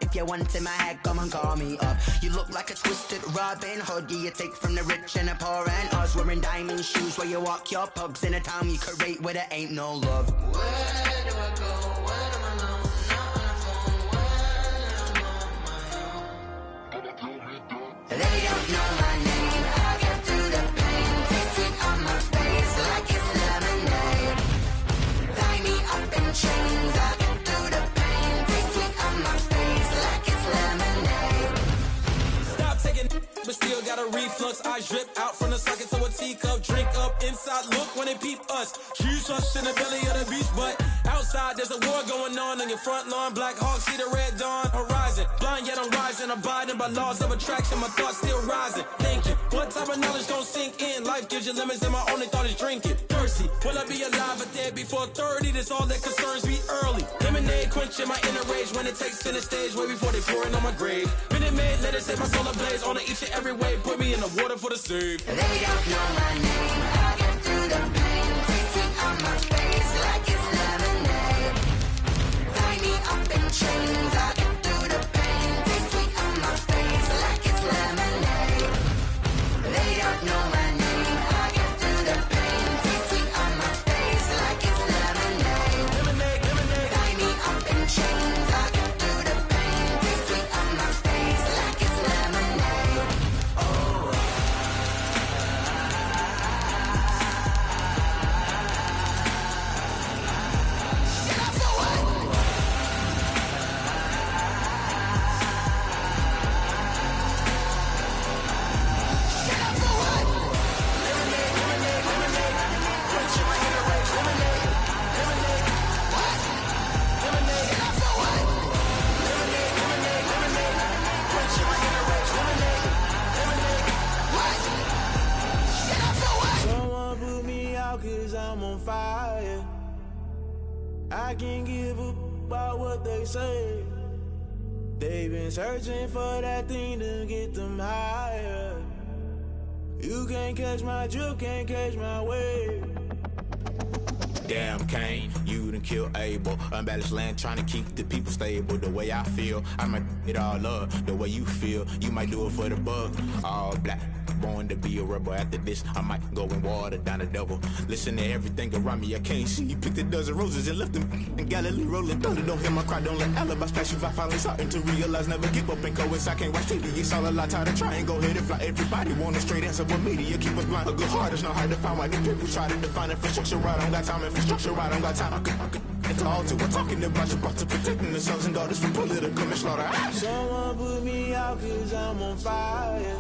If you want in my head, come and call me up. You look like a twisted Robin Hood. Yeah, you take from the rich and the poor and us. Wearing diamond shoes where you walk your pugs in a town you could rate where there ain't no love. Where do I go? When am I alone? Not on the phone. When I'm on my own. They don't know my name. I get through the pain. Taste it on my face like it's lemonade. Tie me up in chains. I get through the pain. Taste it on my face like it's lemonade. Stop taking, but still got a reflux. I drip out from the socket to a teacup. Drink up inside, look when they peep us. Choose us in the belly of the beach, but outside there's a war going on your front lawn. Black Hawk, see the red dawn horizon. Blind yet I'm rising, abiding by laws of attraction. My thoughts still rising. Thinking, what type of knowledge don't sink in? Life gives you lemons and my only thought is drinking. Thirsty, will I be alive or dead before 30? That's all that concerns me early. Lemonade quenching my inner rage when it takes center stage way before they pour it on my grave. Minute Maid, let it set my soul ablaze. On each and every way, put me in the water for the save. They don't know my name. I get through the pain. Taste it on my face like it's lemonade. Tie me up in chains. I get through the pain. Taste it on my face like it's lemonade. They don't know my name. I get through the pain. Taste it on my face like it's lemonade. Lemonade, lemonade. Tie me up in chains. I get through the pain. Taste it on my face like it's lemonade. Oh. Someone put me out 'cause I'm on fire. I can't give up about what they say. They've been searching for that thing to get them higher. You can't catch my drift, can't catch my wave. Damn Kane, you done killed Abel. Unbalanced land trying to keep the people stable. The way I feel, I might it all up. The way you feel, you might do it for the bug. All black, born to be a rebel. After this, I might go and water down the devil. Listen to everything around me, I can't see. You picked a dozen roses and left them in Galilee rolling thunder. Don't hear my cry, don't let alibis pass you. I finally starting to realize, never give up and coincide. Can't watch TV, it's all a lot. Tired of trying, go ahead and fly. Everybody want a straight answer, but media keep us blind. A good heart is not hard to find. Why the people try to define infrastructure right? I don't got time, infrastructure right? I don't got time. I could call to. We're talking about you, about to protecting the sons and daughters from political and slaughter. Someone put me out 'cause I'm on fire.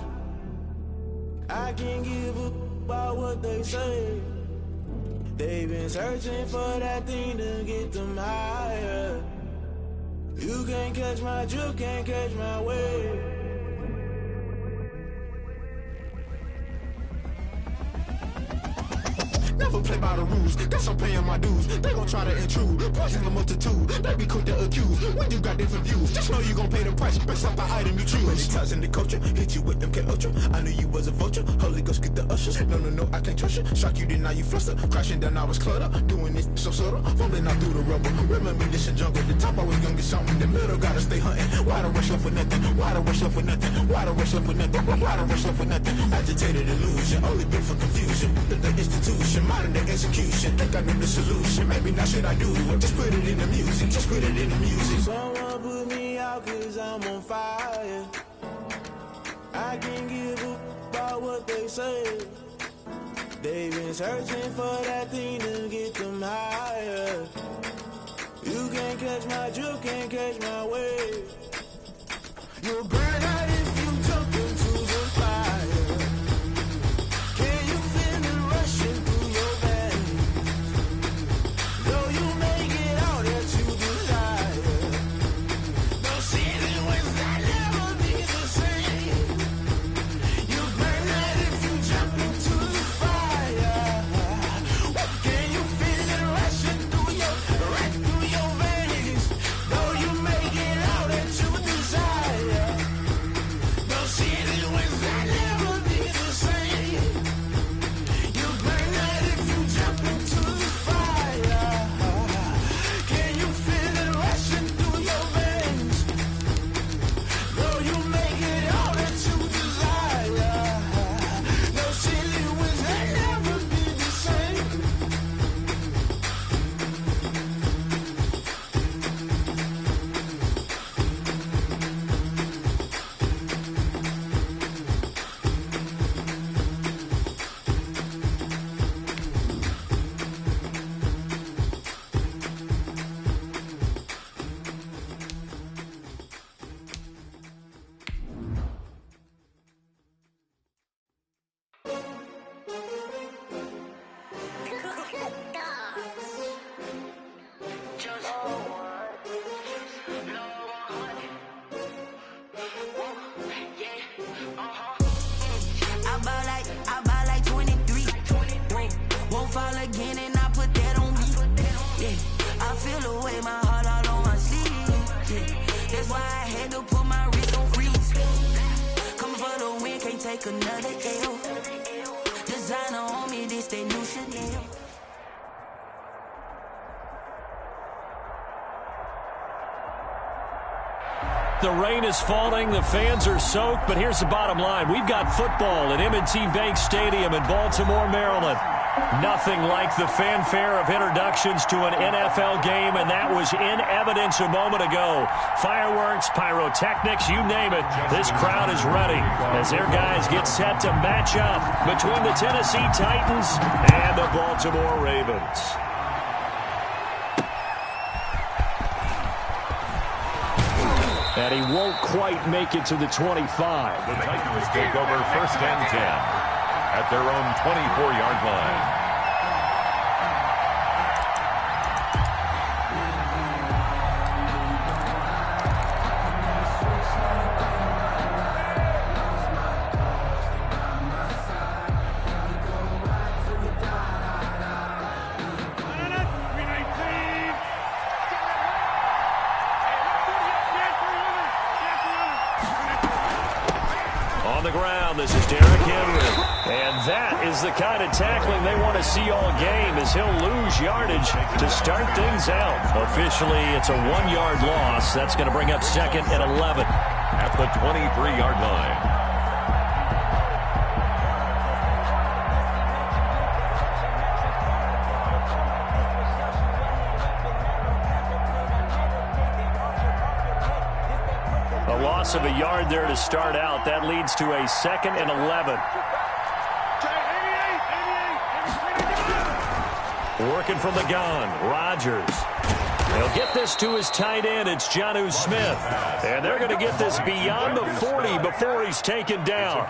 I can't give up about what they say. They've been searching for that thing to get them higher. You can't catch my drift, can't catch my wave. Never play by the rules, guess I'm paying my dues. They gon' try to intrude, poison the multitude. They be quick to accuse when you got different views. Just know you gon' pay the price based off the item you choose. Many times in the culture, hit you with them K-Ultra. I knew you was a vulture, Holy Ghost get the ushers. No, I can't trust you. Shock you, then now you fluster. Crashing down, I was cluttered. Doing this so subtle, fumbling out through the rubble. Remember this in jungle, the top always gonna get something. The middle gotta stay hunting. Why the rush left for nothing? Why the rush left for nothing? Why the rush left for nothing? Why the rush left for nothing? Agitated illusion, only built for confusion. The institution, modern day execution. Think I know the solution, maybe not should I do it? Just put it in the music, just put it in the music. Someone put me out 'cause I'm on fire. I can't give up about what they say. They've been searching for that thing to get them higher. You can't catch my drift, can't catch my wave. You'll burn out if you jump into the fire. Can you feel it rushing through your veins? Though you make it all that you desire. Don't see it was that never be the same. You burn out if you jump into the fire. Can you feel it rushing through your veins? Though you make it all that you desire. like another L. Designer on me, this they new Chanel. The rain is falling, the fans are soaked, but here's the bottom line. We've got football at M&T Bank Stadium in Baltimore, Maryland. Nothing like the fanfare of introductions to an NFL game, and that was in evidence a moment ago. Fireworks, pyrotechnics, you name it. This crowd is ready as their guys get set to match up between the Tennessee Titans and the Baltimore Ravens. And he won't quite make it to the 25. The Titans take over 1st and 10 at their own 24-yard line. This is Derrick Henry. And that is the kind of tackling they want to see all game, as he'll lose yardage to start things out. Officially, it's a 1-yard loss. That's going to bring up 2nd and 11. At the 23-yard line. Of a yard there to start out. That leads to a 2nd and 11. Working from the gun, Rodgers. He'll get this to his tight end. It's Jonnu Smith. And they're going to get this beyond the 40 before he's taken down.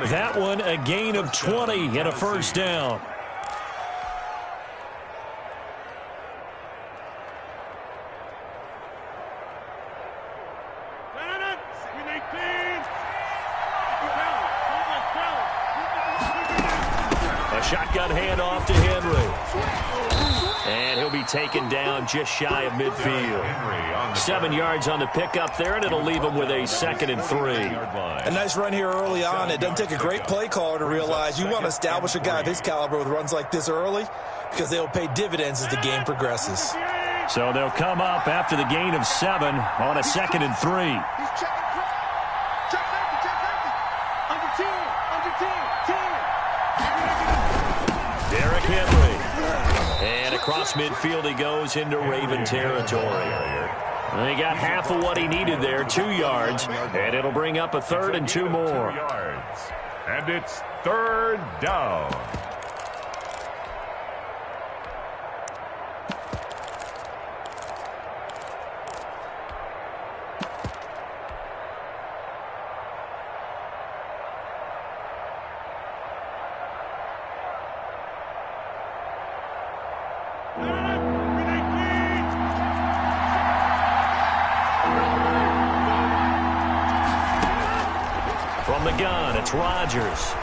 That one, a gain of 20 and a first down. Shotgun handoff to Henry. And he'll be taken down just shy of midfield. 7 yards on the pickup there, and it'll leave him with a 2nd and 3. A nice run here early on. It doesn't take a great play caller to realize you want to establish a guy of his caliber with runs like this early, because they'll pay dividends as the game progresses. So they'll come up after the gain of 7 on a 2nd and 3. Derrick Henry. And across midfield he goes into Raven territory. He got half of what he needed there, 2 yards, and it'll bring up a 3rd and 2 more. And it's 3rd down. From the gun, it's Rodgers.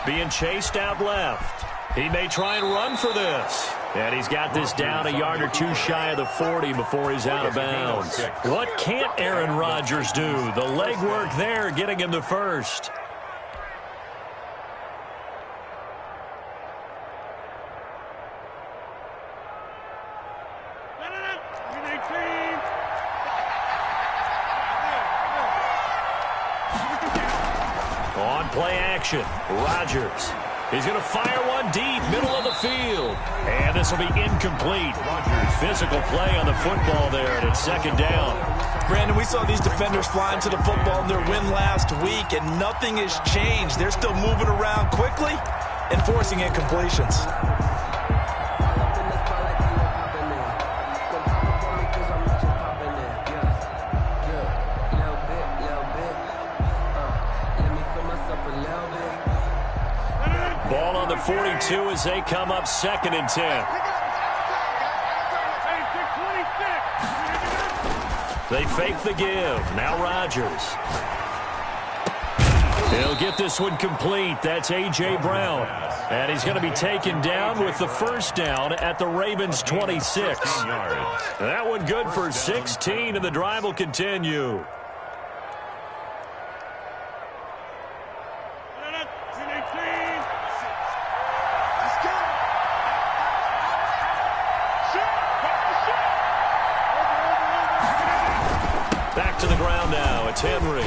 Being chased out left. He may try and run for this. And he's got this down a yard or 2 shy of the 40 before he's out of bounds. What can't Aaron Rodgers do? The legwork there getting him the first. On play action, Rodgers. He's going to fire one deep, middle of the field. And this will be incomplete. Physical play on the football there, and it's 2nd down. Brandon, we saw these defenders flying to the football in their win last week, and nothing has changed. They're still moving around quickly and forcing incompletions. Ball on the 42 as they come up 2nd and 10. They fake the give. Now Rodgers. He'll get this one complete. That's A.J. Brown. And he's going to be taken down with the first down at the Ravens' 26. That one good for 16, and the drive will continue. Back to the ground now. It's Henry.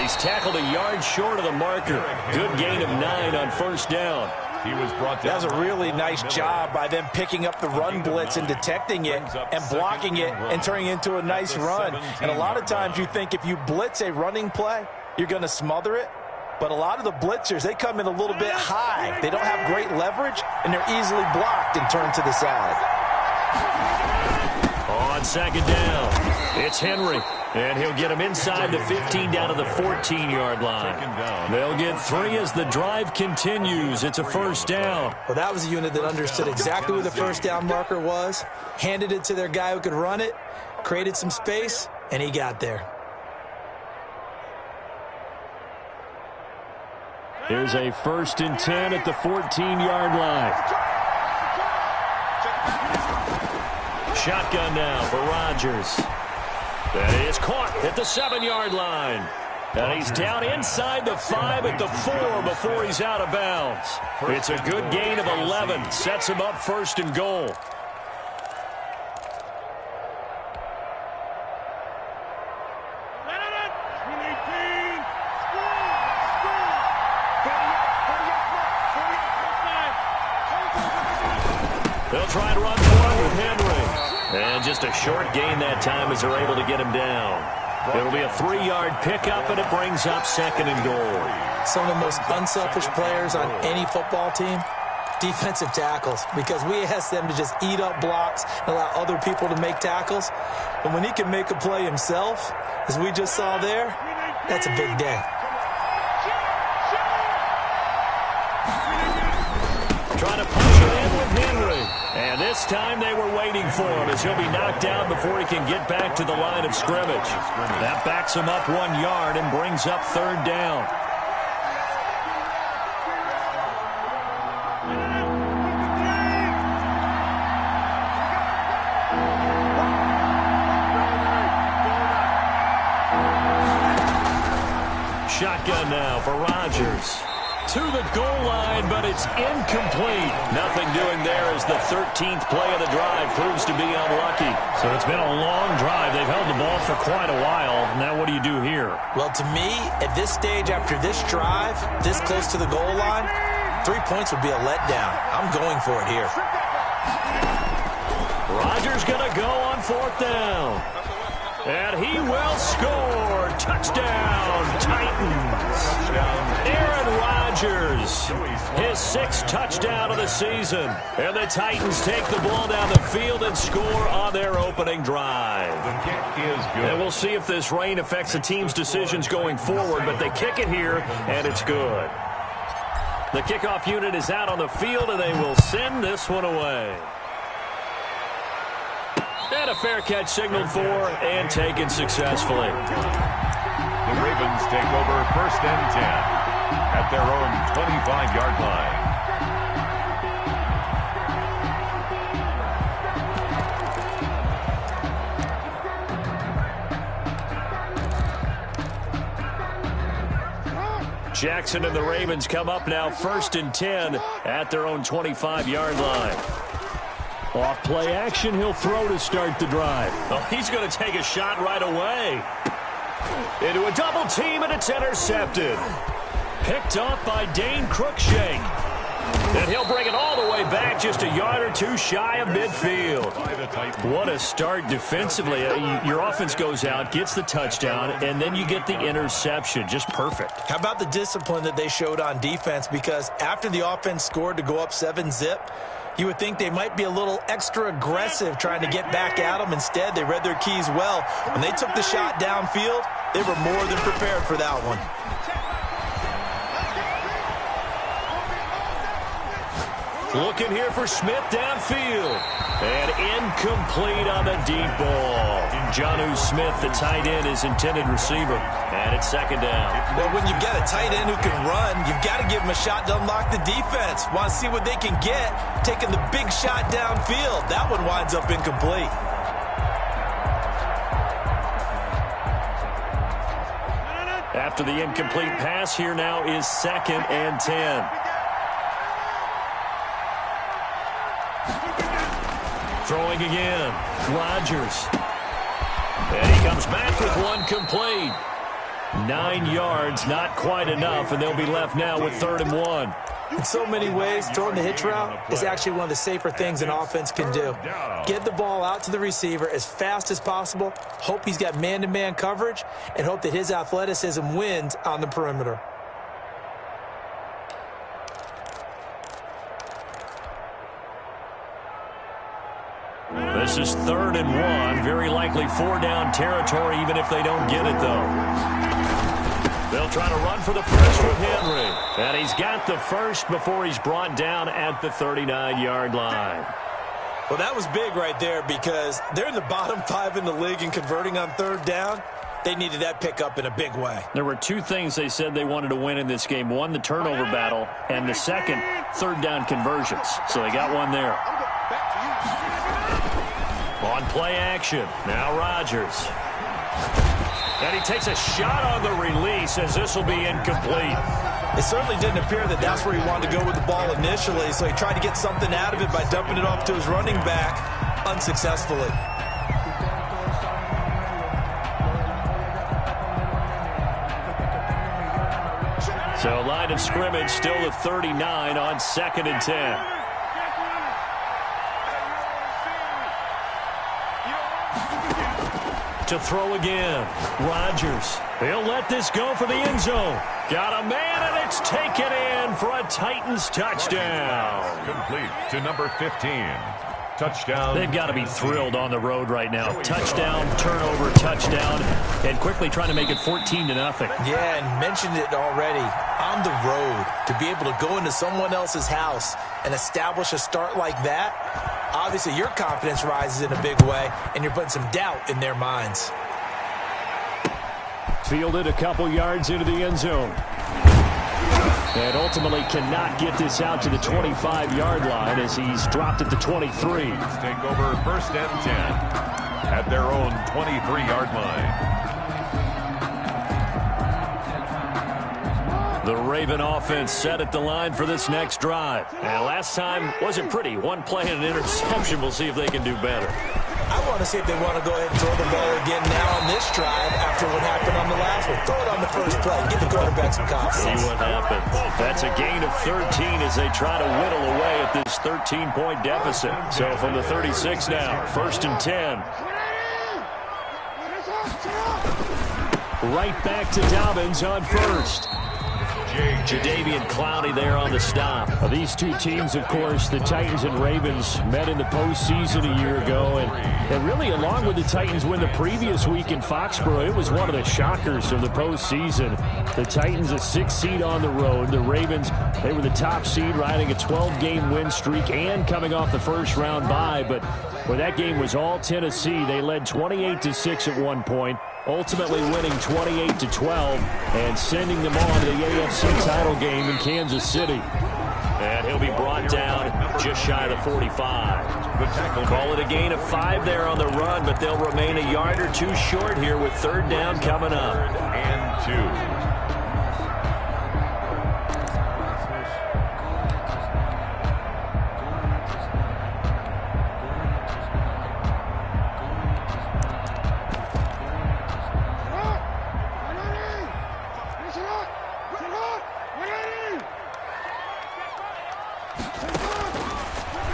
He's tackled a yard short of the marker. Good gain of 9 on first down. He was brought down. That was a really nice job by them picking up the run blitz and detecting it and blocking it and turning it into a nice run. And a lot of times you think if you blitz a running play, you're going to smother it. But a lot of the blitzers, they come in a little bit high. They don't have great leverage, and they're easily blocked and turned to the side. On second down, it's Henry. And he'll get him inside the 15 down to the 14-yard line. They'll get 3 as the drive continues. It's a first down. Well, that was a unit that understood exactly where the first down marker was, handed it to their guy who could run it, created some space, and he got there. Here's a 1st and 10 at the 14-yard line. Shotgun now for Rodgers. That is caught at the 7-yard line. And he's down inside the 5 at the 4 before he's out of bounds. It's a good gain of 11. Sets him up 1st and goal. They'll try to run forward with Henry. And just a short gain that time as they're able to get him down. It'll be a 3-yard pickup, and it brings up 2nd and goal. Some of the most unselfish players on any football team, defensive tackles, because we ask them to just eat up blocks and allow other people to make tackles. And when he can make a play himself, as we just saw there, that's a big day. Trying to punch it in with Henry. And this time they were waiting for him as he'll be knocked down before he can get back to the line of scrimmage. That backs him up 1 yard and brings up 3rd down. Shotgun now for Rodgers. To the goal line, but it's incomplete. Nothing doing there as the 13th play of the drive proves to be unlucky. So it's been a long drive. They've held the ball for quite a while. Now what do you do here? Well, to me, at this stage, after this drive, this close to the goal line, 3 points would be a letdown. I'm going for it here. Rodgers going to go on 4th down. And he will score. Touchdown, Titans. Aaron Rodgers, his 6th touchdown of the season. And the Titans take the ball down the field and score on their opening drive. The kick is good. And we'll see if this rain affects the team's decisions going forward, but they kick it here, and it's good. The kickoff unit is out on the field, and they will send this one away. And a fair catch signaled for and taken successfully. The Ravens take over 1st and 10 at their own 25-yard line. Jackson and the Ravens come up now 1st and 10 at their own 25-yard line. Off play action, he'll throw to start the drive. Oh, he's going to take a shot right away. Into a double team, and it's intercepted. Picked up by Dane Cruikshank. And he'll bring it all the way back just a yard or 2 shy of midfield. What a start defensively. Your offense goes out, gets the touchdown, and then you get the interception. Just perfect. How about the discipline that they showed on defense? Because after the offense scored to go up 7-zip, you would think they might be a little extra aggressive trying to get back at them. Instead, they read their keys well. When they took the shot downfield, they were more than prepared for that one. Looking here for Smith downfield. And incomplete on the deep ball. Jonnu Smith, the tight end, is intended receiver. And it's 2nd down. Well, when you've got a tight end who can run, you've got to give him a shot to unlock the defense. Want to see what they can get, taking the big shot downfield. That one winds up incomplete. After the incomplete pass, here now is 2nd and 10. Throwing again. Rodgers. And he comes back with one complete. 9 yards, not quite enough, and they'll be left now with 3rd and 1. In so many ways, throwing the hitch route is actually one of the safer things an offense can do. Get the ball out to the receiver as fast as possible, hope he's got man-to-man coverage, and hope that his athleticism wins on the perimeter. This is 3rd and 1, very likely 4-down territory, even if they don't get it, though. They'll try to run for the first with Henry. And he's got the first before he's brought down at the 39-yard line. Well, that was big right there because they're in the bottom 5 in the league in converting on 3rd down. They needed that pickup in a big way. There were 2 things they said they wanted to win in this game. One, the turnover battle, and the second, 3rd down conversions. So they got one there. On play action, now Rodgers. And he takes a shot on the release as this will be incomplete. It certainly didn't appear that that's where he wanted to go with the ball initially, so he tried to get something out of it by dumping it off to his running back unsuccessfully. So line of scrimmage still the 39 on 2nd and 10. To throw again. Rodgers. He'll let this go for the end zone. Got a man, and it's taken in for a Titans touchdown. Complete to number 15. Touchdown. They've got to be thrilled on the road right now. Touchdown, turnover, touchdown, and quickly trying to make it 14-0. Yeah, and mentioned it already. On the road, to be able to go into someone else's house and establish a start like that, obviously your confidence rises in a big way, and you're putting some doubt in their minds. Fielded a couple yards into the end zone. And ultimately cannot get this out to the 25-yard line as he's dropped at the 23. Take over 1st and 10 at their own 23-yard line. The Raven offense set at the line for this next drive. And last time wasn't pretty. One play and an interception. We'll see if they can do better. I want to see if they want to go ahead and throw the ball again now on this drive after what happened on the last one. Throw it on the first play. Give the quarterback some confidence. See what happens. That's a gain of 13 as they try to whittle away at this 13-point deficit. So from the 36 now, 1st and 10. Right back to Dobbins on 1st. Jadeveon Clowney there on the stop. These 2 teams, of course, the Titans and Ravens, met in the postseason a year ago. And really, along with the Titans win the previous week in Foxborough, it was one of the shockers of the postseason. The Titans, a 6th seed on the road. The Ravens, they were the top seed, riding a 12-game win streak and coming off the first-round bye. But where that game was all Tennessee, they led 28-6 at one point. Ultimately winning 28-12 and sending them on to the AFC title game in Kansas City. And he'll be brought down just shy of the 45. Call it a gain of 5 there on the run, but they'll remain a yard or 2 short here with 3rd down coming up. 3rd and 2.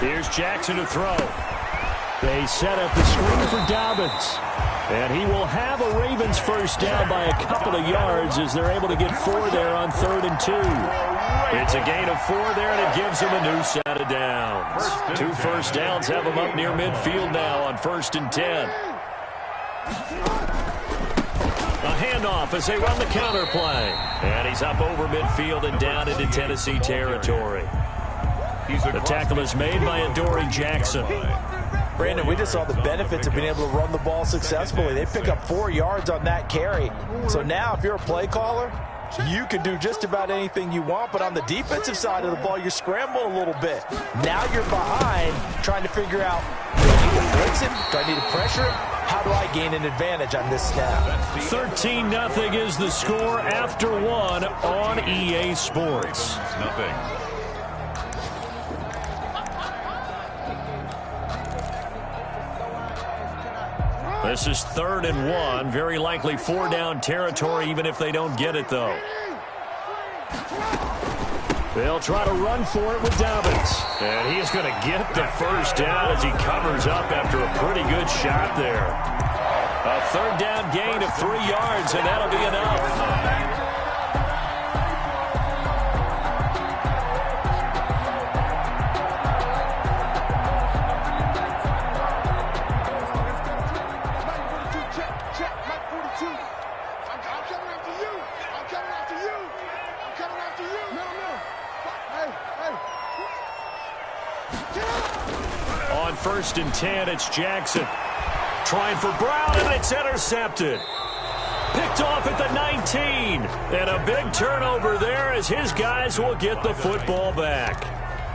Here's Jackson to throw. They set up the screen for Dobbins. And he will have a Ravens first down by a couple of yards as they're able to get 4 there on 3rd and 2. It's a gain of 4 there, and it gives them a new set of downs. 2 first downs have them up near midfield now on 1st and 10. A handoff as they run the counter play. And he's up over midfield and down into Tennessee territory. The tackle is made by Adoree Jackson. Brandon, we just saw the benefits of being able to run the ball successfully. They pick up 4 yards on that carry. So now if you're a play caller, you can do just about anything you want. But on the defensive side of the ball, you're scrambling a little bit. Now you're behind trying to figure out, do I need to blitz him? Do I need to pressure him? How do I gain an advantage on this snap? 13-0 is the score after 1 on EA Sports. Nothing. This is 3rd and 1. Very likely 4-down territory, even if they don't get it, though. They'll try to run for it with Dobbins. And he's going to get the first down as he covers up after a pretty good shot there. A 3rd down gain of 3 yards, and that'll be enough. On 1st and 10, it's Jackson. Trying for Brown, and it's intercepted. Picked off at the 19. And a big turnover there as his guys will get the football back.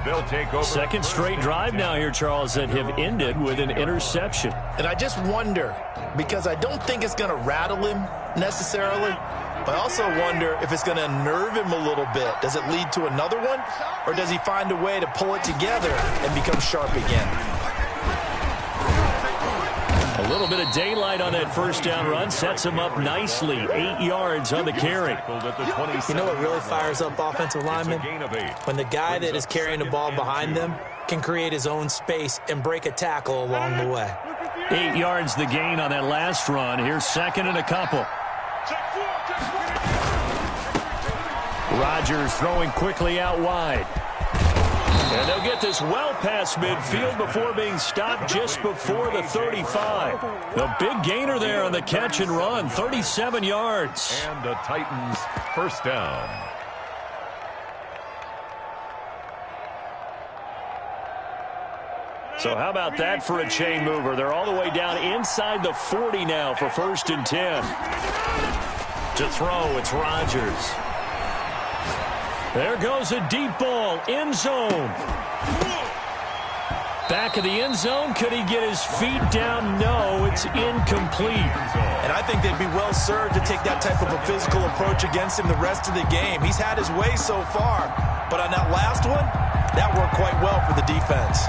They'll take over. 2nd straight drive now here, Charles, that have ended with an interception. And I just wonder, because I don't think it's going to rattle him necessarily, but I also wonder if it's going to unnerve him a little bit. Does it lead to another one, or does he find a way to pull it together and become sharp again? A little bit of daylight on that 1st down run sets him up nicely. 8 yards on the carry. You know what really fires up offensive linemen? When the guy that is carrying the ball behind them can create his own space and break a tackle along the way. 8 yards the gain on that last run. Here's 2nd and a couple. Rodgers throwing quickly out wide. And they'll get this well past midfield before being stopped just before the 35. The big gainer there on the catch and run, 37 yards. And the Titans' 1st down. So how about that for a chain mover? They're all the way down inside the 40 now for 1st and 10. To throw, it's Rodgers. There goes a deep ball, end zone. Back of the end zone, could he get his feet down? No, it's incomplete. And I think they'd be well served to take that type of a physical approach against him the rest of the game. He's had his way so far, but on that last one, that worked quite well for the defense.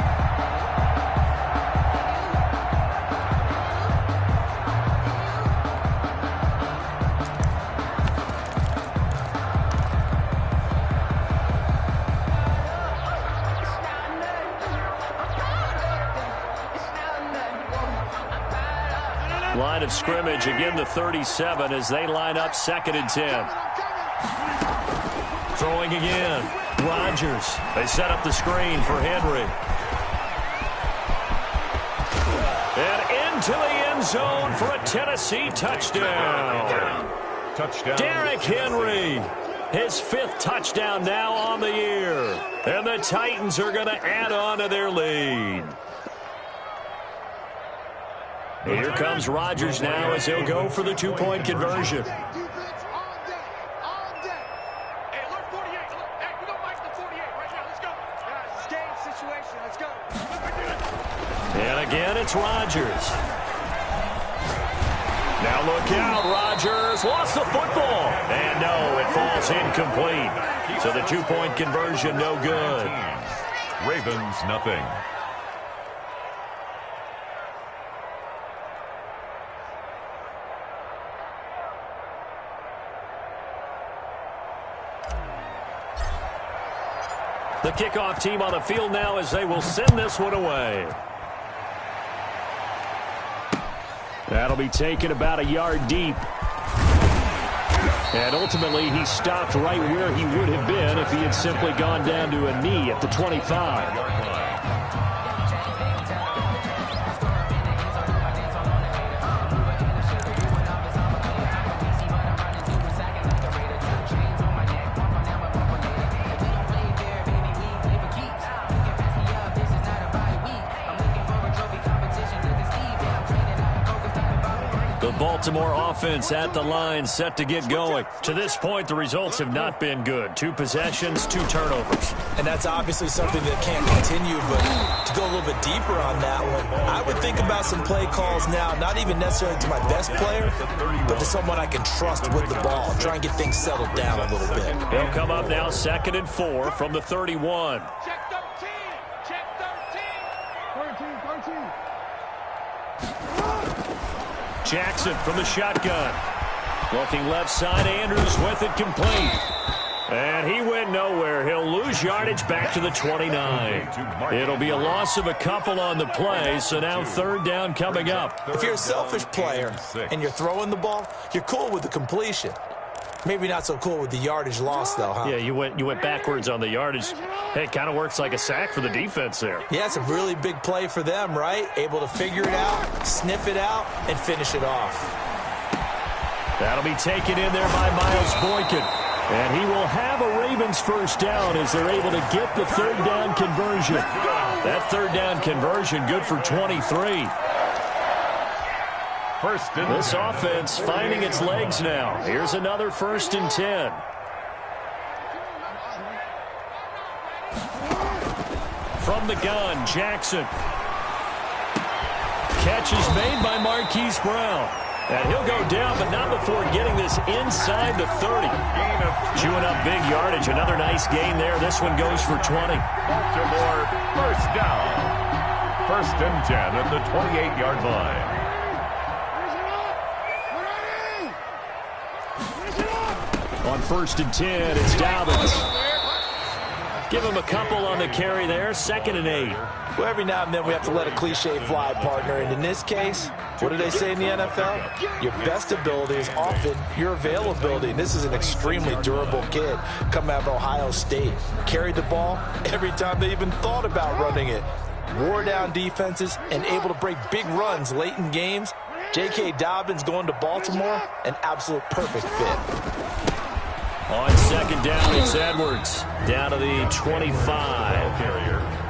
Line of scrimmage, again the 37 as they line up 2nd and 10. Throwing again. Rodgers. They set up the screen for Henry. And into the end zone for a Tennessee touchdown. Derrick Henry. His 5th touchdown now on the year. And the Titans are going to add on to their lead. Here comes Rodgers now as he'll go for the 2-point conversion. And again, it's Rodgers. Now look out, Rodgers lost the football. And no, it falls incomplete. So the 2-point conversion, no good. Ravens, nothing. The kickoff team on the field now as they will send this one away. That'll be taken about a yard deep. And ultimately, he stopped right where he would have been if he had simply gone down to a knee at the 25. Baltimore offense at the line, set to get going. To this point, the results have not been good. 2 possessions, 2 turnovers. And that's obviously something that can't continue, but to go a little bit deeper on that one, I would think about some play calls now, not even necessarily to my best player, but to someone I can trust with the ball. Try and get things settled down a little bit. They'll come up now 2nd and 4 from the 31. Check 13. Check 13. 13. Jackson from the shotgun. Looking left side, Andrews with it complete. And he went nowhere. He'll lose yardage back to the 29. It'll be a loss of a couple on the play, so now third down coming up. If you're a selfish player and you're throwing the ball, you're cool with the completion. Maybe not so cool with the yardage loss, though, huh? Yeah, you went backwards on the yardage. Hey, it kind of works like a sack for the defense there. Yeah, it's a really big play for them, right? Able to figure it out, sniff it out, and finish it off. That'll be taken in there by Miles Boykin. And he will have a Ravens first down as they're able to get the third down conversion. That third down conversion good for 23. This offense finding its legs now. Here's another 1st and 10. From the gun, Jackson. Catch is made by Marquise Brown. And he'll go down, but not before getting this inside the 30. Chewing up big yardage. Another nice gain there. This one goes for 20. Baltimore first down. 1st and 10 at the 28-yard line. On 1st and 10, it's Dobbins. Give him a couple on the carry there. 2nd and 8. Well, every now and then we have to let a cliche fly, partner. And in this case, what do they say in the NFL? Your best ability is often your availability. And this is an extremely durable kid coming out of Ohio State. Carried the ball every time they even thought about running it. Wore down defenses and able to break big runs late in games. J.K. Dobbins going to Baltimore, an absolute perfect fit. On 2nd down, it's Edwards. Down to the 25.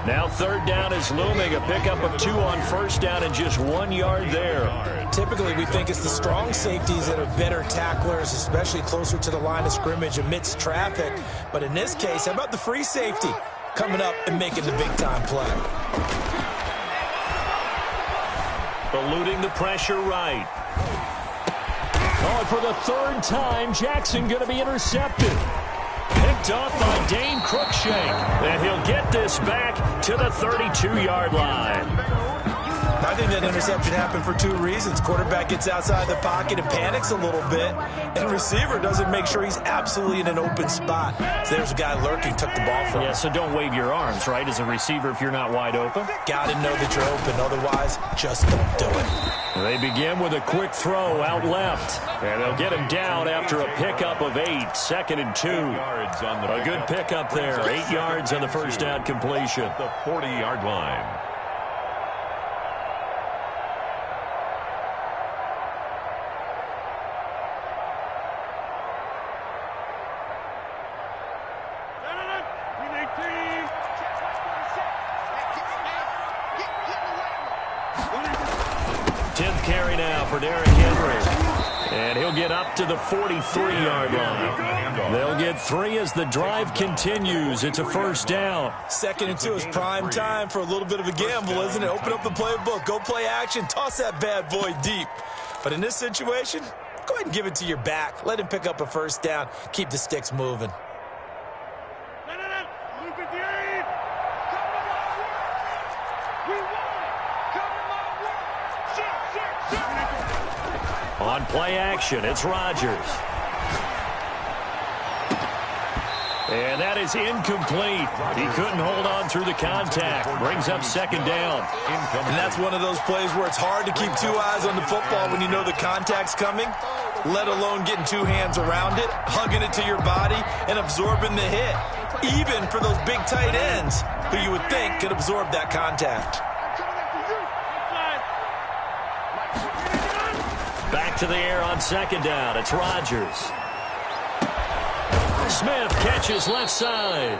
Now 3rd down is looming. A pickup of 2 on 1st down and just 1 yard there. Typically, we think it's the strong safeties that are better tacklers, especially closer to the line of scrimmage amidst traffic. But in this case, how about the free safety coming up and making the big-time play? Eluding the pressure right. Oh, for the 3rd time, Jackson going to be intercepted. Picked off by Dane Cruikshank. And he'll get this back to the 32-yard line. I think that interception happened for 2 reasons. Quarterback gets outside the pocket and panics a little bit, and receiver doesn't make sure he's absolutely in an open spot. So there's a guy lurking, took the ball from him. Yeah, so don't wave your arms, right, as a receiver if you're not wide open. Got to know that you're open. Otherwise, just don't do it. They begin with a quick throw out left, and they'll get him down after a pickup of 8. 2nd and 2. A good pickup there. 8 yards on the first down completion. The 40-yard line. For Derrick Henry. And he'll get up to the 43-yard line. They'll get 3 as the drive continues. It's a 1st down. 2nd and 2 is prime time for a little bit of a gamble, isn't it? Open up the playbook. Go play action. Toss that bad boy deep. But in this situation, go ahead and give it to your back. Let him pick up a 1st down. Keep the sticks moving. On play action, it's Rodgers. And that is incomplete. He couldn't hold on through the contact. Brings up 2nd down. And that's one of those plays where it's hard to keep 2 eyes on the football when you know the contact's coming, let alone getting 2 hands around it, hugging it to your body, and absorbing the hit. Even for those big tight ends who you would think could absorb that contact. Back to the air on 2nd down. It's Rodgers. Smith catches left side.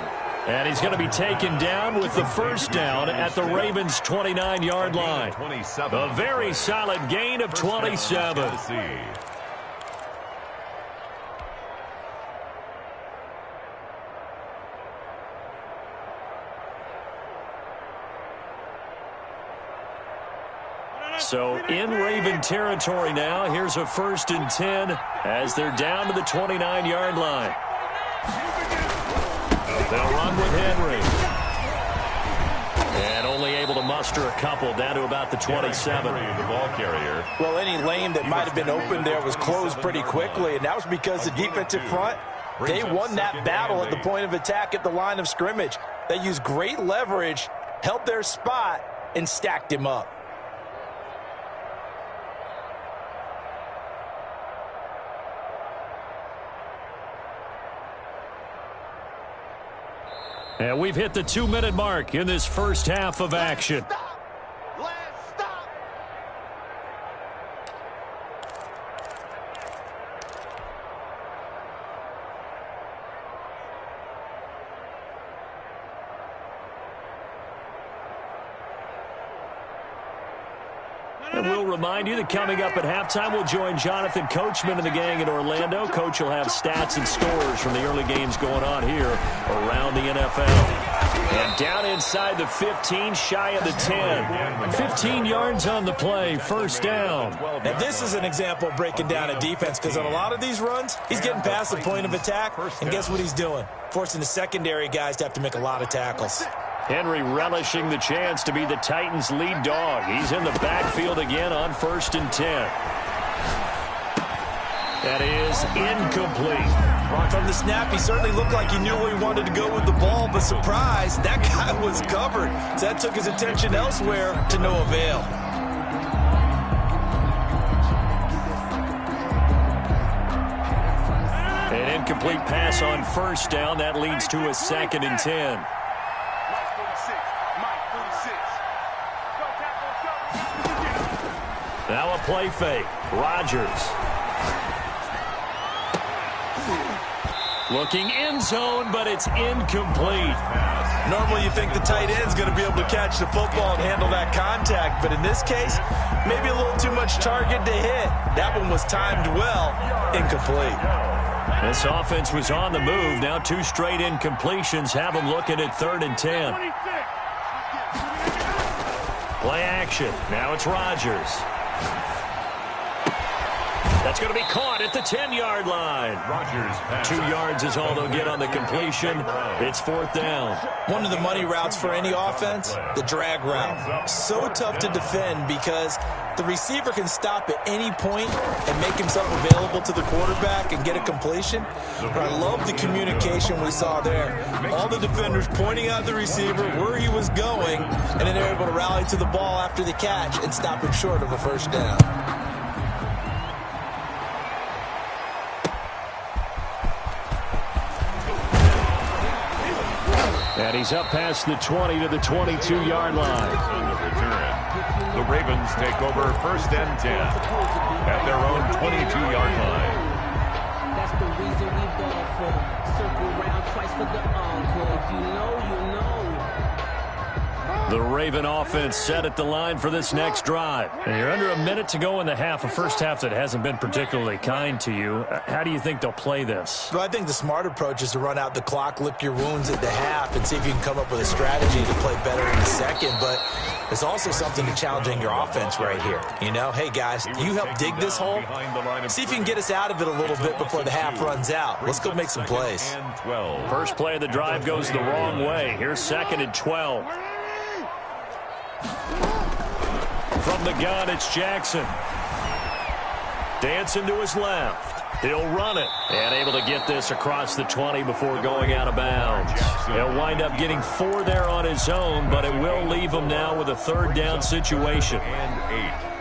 And he's going to be taken down with the 1st down at the Ravens' 29-yard line. A very solid gain of 27. So in Raven territory now. Here's a 1st and 10 as they're down to the 29-yard line. They'll run with Henry. And only able to lost her a couple, down to about the 27. The ball carrier. Well, any lane that might have been open there was closed pretty quickly, and that was because the defensive front, they won that battle at the point of attack at the line of scrimmage. They used great leverage, held their spot, and stacked him up. And we've hit the 2-minute mark in this first half of action. And we'll remind you that coming up at halftime, we'll join Jonathan Coachman and the gang in Orlando. Coach will have stats and scores from the early games going on here around the NFL. And down inside the 15, shy of the 10. 15 yards on the play, first down. Now, this is an example of breaking down a defense, because on a lot of these runs, he's getting past the point of attack, and guess what he's doing? Forcing the secondary guys to have to make a lot of tackles. Henry relishing the chance to be the Titans' lead dog. He's in the backfield again on 1st and 10. That is incomplete. From the snap, he certainly looked like he knew where he wanted to go with the ball, but surprise, that guy was covered. So that took his attention elsewhere to no avail. An incomplete pass on 1st down. That leads to a 2nd and 10. Now a play fake. Rodgers. Looking end zone, but it's incomplete. Normally you think the tight end's going to be able to catch the football and handle that contact, but in this case, maybe a little too much target to hit. That one was timed well. Incomplete. This offense was on the move. Now 2 straight incompletions have them looking at 3rd and 10. Play action. Now it's Rodgers. That's going to be caught at the 10-yard line. Rodgers 2 yards is all they'll get on the completion. It's 4th down. One of the money routes for any offense, the drag route. So tough to defend because the receiver can stop at any point and make himself available to the quarterback and get a completion. But I love the communication we saw there. All the defenders pointing out the receiver where he was going, and then they're able to rally to the ball after the catch and stop him short of a 1st down. And he's up past the 20 to the 22-yard line. On the return, the Ravens take over 1st and 10 at their own 22-yard line. That's the reason we ball for. Circle round twice for the encore. If you know, you know. The Raven offense set at the line for this next drive. And you're under a minute to go in the half, a first half that hasn't been particularly kind to you. How do you think they'll play this? Well, I think the smart approach is to run out the clock, lick your wounds at the half, and see if you can come up with a strategy to play better in the second. But there's also something to challenging your offense right here. You know, hey, guys, you help dig this hole. See if you can get us out of it a little bit before the half runs out. Let's go make some plays. First play of the drive goes the wrong way. Here's 2nd and 12. From the gun, it's Jackson. Dancing to his left. He'll run it. And able to get this across the 20 before going out of bounds. He'll wind up getting 4 there on his own, but it will leave him now with a 3rd down situation. And 8.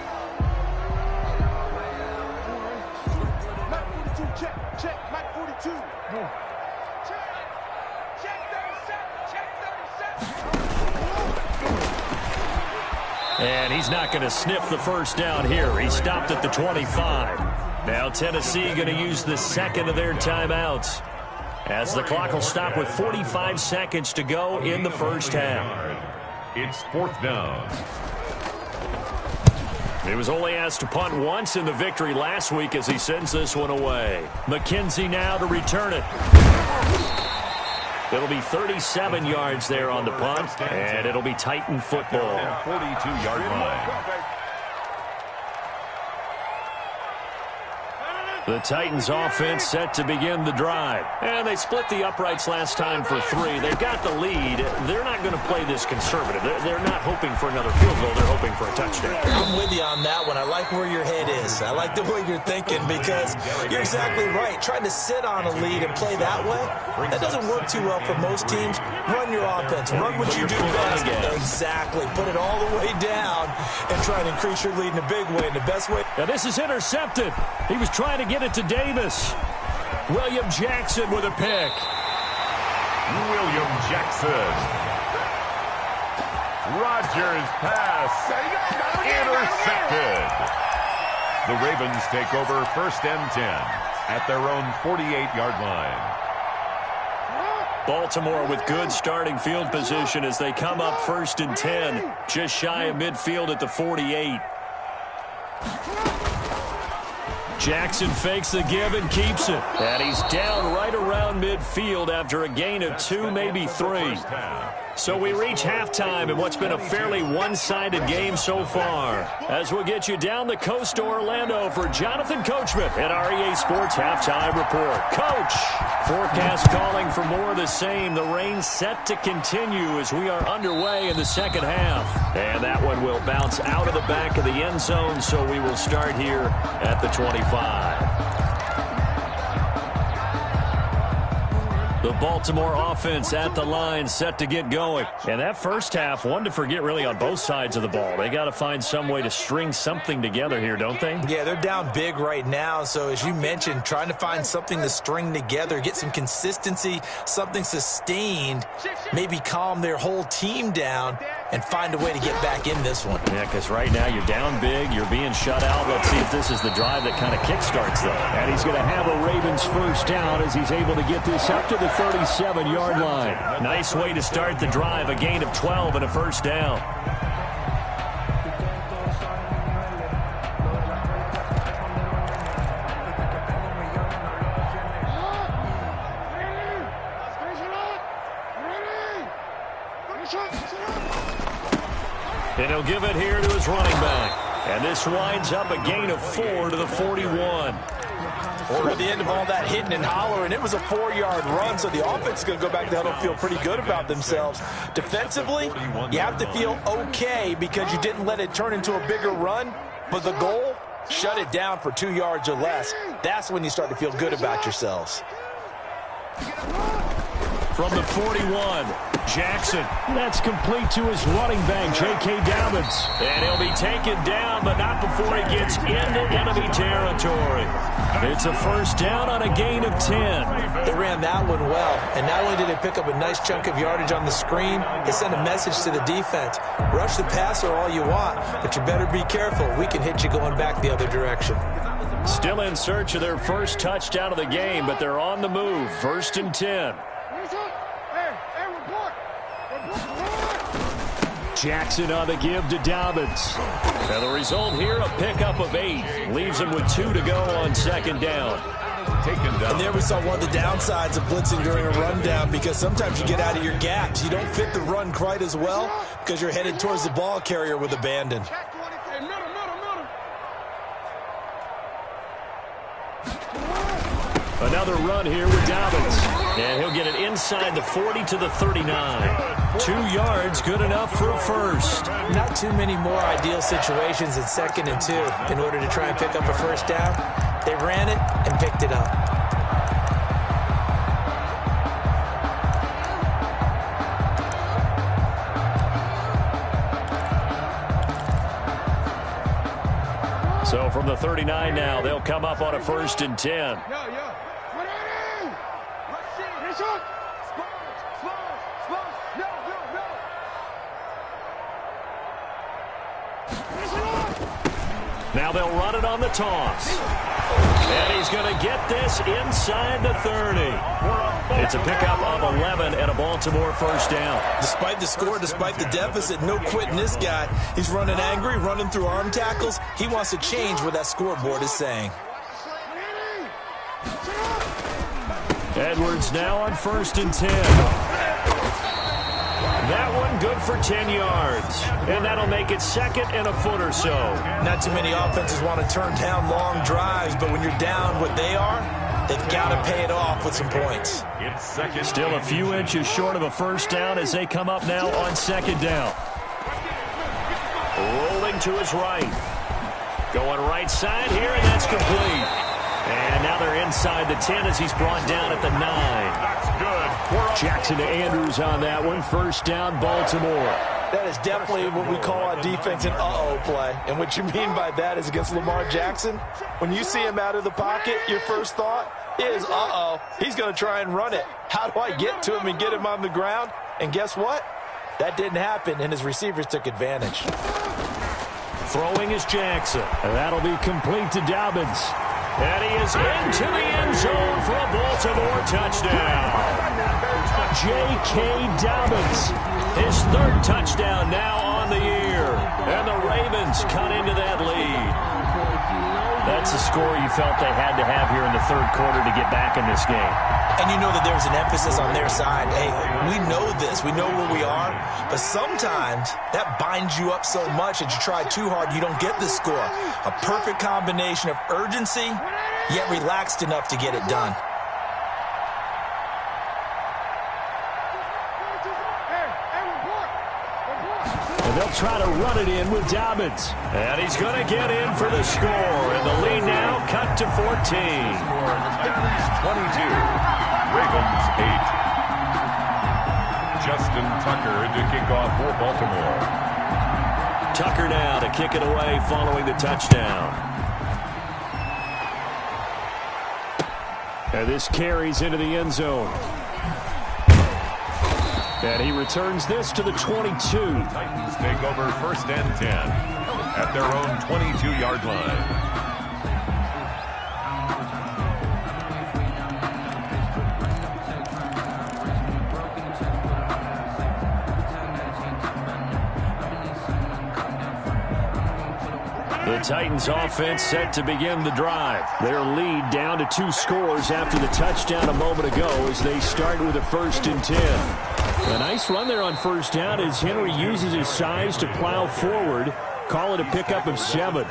And he's not going to sniff the 1st down here. He stopped at the 25. Now Tennessee going to use the 2nd of their timeouts, as the clock will stop with 45 seconds to go in the first half. It's 4th down. He was only asked to punt once in the victory last week as he sends this one away. McKenzie now to return it. It'll be 37 yards there on the punt, and it'll be Titan football. 42-yard line. The Titans offense set to begin the drive. And they split the uprights last time for 3. They've got the lead. They're not going to play this conservative. They're not hoping for another field goal. They're hoping for a touchdown. I'm with you on that one. I like where your head is. I like the way you're thinking because you're exactly right. Trying to sit on a lead and play that way, that doesn't work too well for most teams. Run your offense. Run what you do best. Exactly. Put it all the way down and try and increase your lead in a big way. And the best way. Now this is intercepted. He was trying to get it to Davis. William Jackson with a pick. William Jackson. Rodgers pass. Intercepted. The Ravens take over 1st and 10 at their own 48-yard line. Baltimore with good starting field position as they come up 1st and 10, just shy of midfield at the 48. Jackson fakes the give and keeps it. And he's down right around midfield after a gain of 2, maybe 3. So we reach halftime in what's been a fairly one-sided game so far. As we'll get you down the coast to Orlando for Jonathan Coachman at REA Sports Halftime Report. Coach, forecast calling for more of the same. The rain set to continue as we are underway in the second half. And that one will bounce out of the back of the end zone, so we will start here at the 25. The Baltimore offense at the line set to get going. And that first half, one to forget really on both sides of the ball. They got to find some way to string something together here, don't they? Yeah, they're down big right now. So as you mentioned, trying to find something to string together, get some consistency, something sustained, maybe calm their whole team down and find a way to get back in this one. Yeah, because right now you're down big, you're being shut out. Let's see if this is the drive that kind of kickstarts though. And he's going to have a Ravens first down as he's able to get this up to the 37-yard line. Nice way to start the drive, a gain of 12 and a first down. And he'll give it here to his running back. And this winds up a gain of 4 to the 41. Toward the end of all that hitting and hollering, it was a 4-yard run, so the offense is going to go back to huddle and feel pretty good about themselves. Defensively, you have to feel okay because you didn't let it turn into a bigger run, but the goal, shut it down for 2 yards or less. That's when you start to feel good about yourselves. From the 41, Jackson. That's complete to his running back, J.K. Dobbins. And he'll be taken down, but not before he gets into enemy territory. It's a first down on a gain of 10. They ran that one well, and not only did they pick up a nice chunk of yardage on the screen, they sent a message to the defense. Rush the passer all you want, but you better be careful. We can hit you going back the other direction. Still in search of their first touchdown of the game, but they're on the move. 1st and 10. Jackson on the give to Dobbins. And the result here, a pickup of 8. Leaves him with 2 to go on second down. And there we saw one of the downsides of blitzing during a rundown because sometimes you get out of your gaps. You don't fit the run quite as well because you're headed towards the ball carrier with abandon. Another run here with Dobbins. And he'll get it inside the 40 to the 39. 2 yards, good enough for a first. Not too many more ideal situations in 2nd and 2 in order to try and pick up a first down. They ran it and picked it up. So from the 39 now, they'll come up on a 1st and 10. Now they'll run it on the toss. And he's going to get this inside the 30. It's a pickup of 11 and a Baltimore first down. Despite the score, despite the deficit, no quitting this guy. He's running angry, running through arm tackles. He wants to change what that scoreboard is saying. Edwards now on 1st and 10. That one good for 10 yards. And that'll make it 2nd and a foot or so. Not too many offenses want to turn down long drives, but when you're down what they are, they've got to pay it off with some points. Still a few inches short of a first down as they come up now on 2nd down. Rolling to his right. Going right side here, and that's complete. And now they're inside the 10 as he's brought down at the 9. That's good. Jackson to Andrews on that one. First down, Baltimore. That is definitely what we call on defense an uh-oh play. And what you mean by that is against Lamar Jackson, when you see him out of the pocket, your first thought is, uh-oh, he's going to try and run it. How do I get to him and get him on the ground? And guess what? That didn't happen, and his receivers took advantage. Throwing is Jackson. And that'll be complete to Dobbins. And he is into the end zone for a Baltimore touchdown. J.K. Dobbins, his 3rd touchdown now on the year. And the Ravens cut into that lead. That's a score you felt they had to have here in the 3rd quarter to get back in this game. And you know that there's an emphasis on their side. Hey, we know this. We know where we are. But sometimes that binds you up so much that you try too hard, you don't get the score. A perfect combination of urgency, yet relaxed enough to get it done. And they'll try to run it in with Dobbins. And he's going to get in for the score. And the lead now cut to 14. 22. Ravens 8. Justin Tucker to kick off for Baltimore. Tucker now to kick it away following the touchdown. And this carries into the end zone. And he returns this to the 22. Titans take over 1st and 10 at their own 22-yard line. The Titans offense set to begin the drive. Their lead down to 2 scores after the touchdown a moment ago as they start with a 1st and 10. A nice run there on 1st down as Henry uses his size to plow forward. Call it a pickup of 7.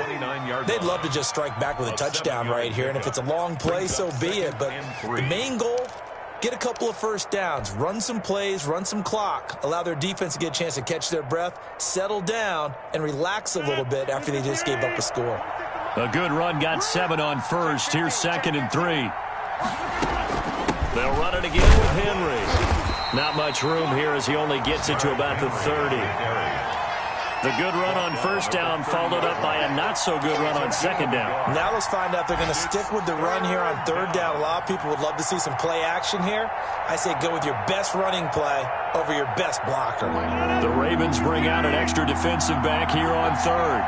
They'd love to just strike back with a touchdown right here, and if it's a long play, so be it. But the main goal, get a couple of 1st downs, run some plays, run some clock, allow their defense to get a chance to catch their breath, settle down, and relax a little bit after they just gave up a score. A good run got 7 on 1st. Here's 2nd and 3. They'll run it again with Henry. Not much room here as he only gets it to about the 30. The good run on 1st down followed up by a not-so-good run on 2nd down. Now let's find out they're going to stick with the run here on 3rd down. A lot of people would love to see some play action here. I say go with your best running play over your best blocker. The Ravens bring out an extra defensive back here on 3rd.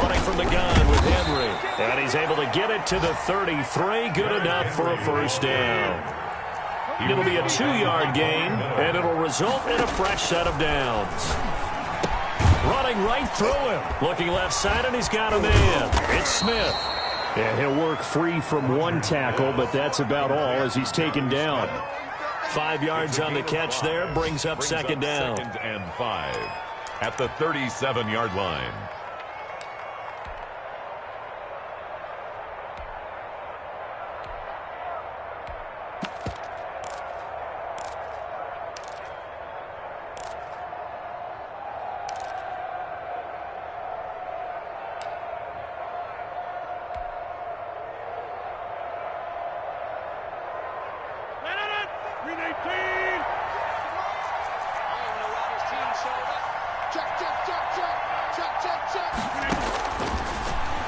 Running from the gun with Henry. And he's able to get it to the 33. Good enough for a 1st down. It'll be a 2-yard gain, and it'll result in a fresh set of downs. Running right through him. Looking left side, and he's got a man. It's Smith. And he'll work free from 1 tackle, but that's about all as he's taken down. 5 yards on the catch there, brings up 2nd down. 2nd and 5 at the 37-yard line.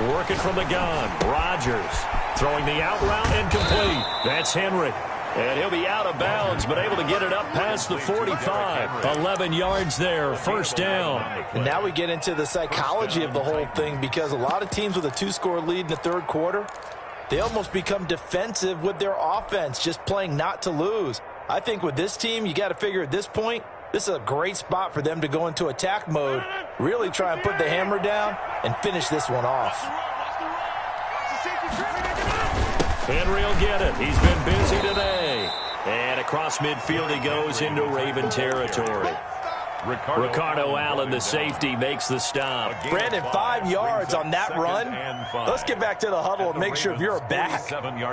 Working from the gun. Rodgers throwing the out route incomplete. That's Henry. And he'll be out of bounds, but able to get it up past the 45. 11 yards there, 1st down. And now we get into the psychology of the whole thing, because a lot of teams with a 2-score lead in the 3rd quarter, they almost become defensive with their offense, just playing not to lose. I think with this team, you got to figure at this point, this is a great spot for them to go into attack mode, really try and put the hammer down and finish this one off. Henry will get it. He's been busy today. across midfield he goes into Raven territory. Ricardo Allen, the safety, makes the stop. Brandon, 5 yards on that run. Let's get back to the huddle and make sure if you're a back,